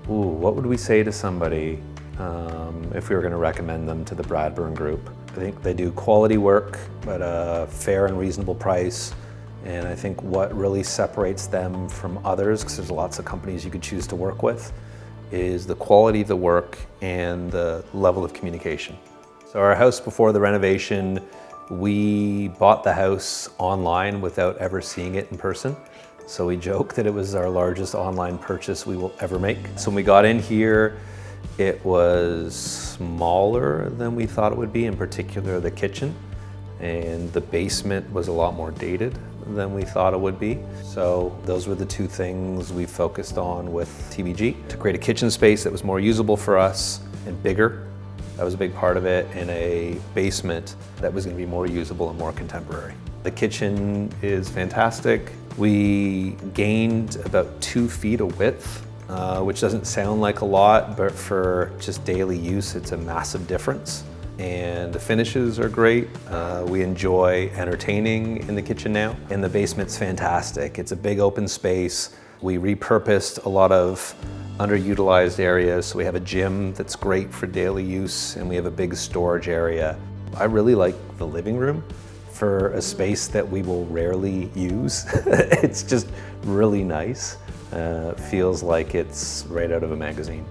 What would we say to somebody if we were going to recommend them to the Bradburn group? I think they do quality work at a fair and reasonable price. And I think what really separates them from others, because there's lots of companies you could choose to work with, is the quality of the work and the level of communication. So our house before the renovation, we bought the house online without ever seeing it in person. So we joke that it was our largest online purchase we will ever make. So when we got in here, it was smaller than we thought it would be, in particular the kitchen. And the basement was a lot more dated than we thought it would be. So those were the two things we focused on with TBG, to create a kitchen space that was more usable for us and bigger. That was a big part of it, and a basement that was going to be more usable and more contemporary. The kitchen is fantastic. We gained about 2 feet of width, which doesn't sound like a lot, but for just daily use, it's a massive difference. And the finishes are great. We enjoy entertaining in the kitchen now. And the basement's fantastic. It's a big open space. We repurposed a lot of underutilized areas. So we have a gym that's great for daily use, and we have a big storage area. I really like the living room for a space that we will rarely use. It's just really nice. Feels like it's right out of a magazine.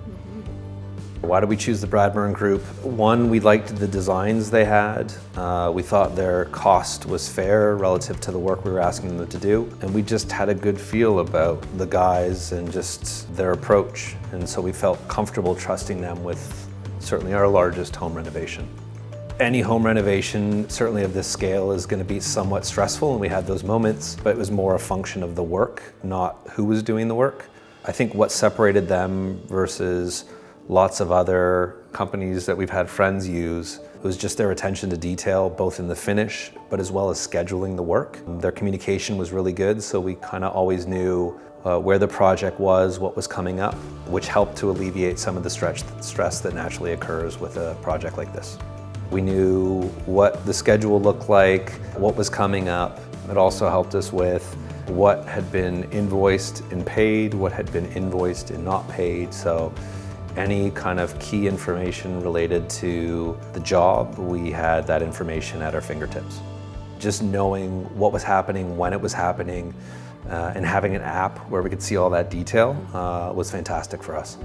Why did we choose the Bradburn group? One, we liked the designs they had. We thought their cost was fair relative to the work we were asking them to do. And we just had a good feel about the guys and just their approach. And so we felt comfortable trusting them with certainly our largest home renovation. Any home renovation, certainly of this scale, is going to be somewhat stressful, and we had those moments, but it was more a function of the work, not who was doing the work. I think what separated them versus lots of other companies that we've had friends use was just their attention to detail, both in the finish, but as well as scheduling the work. Their communication was really good, so we kind of always knew where the project was, what was coming up, which helped to alleviate some of the stress that naturally occurs with a project like this. We knew what the schedule looked like, what was coming up. It also helped us with what had been invoiced and paid, what had been invoiced and not paid. So any kind of key information related to the job, we had that information at our fingertips. Just knowing what was happening, when it was happening, and having an app where we could see all that detail was fantastic for us.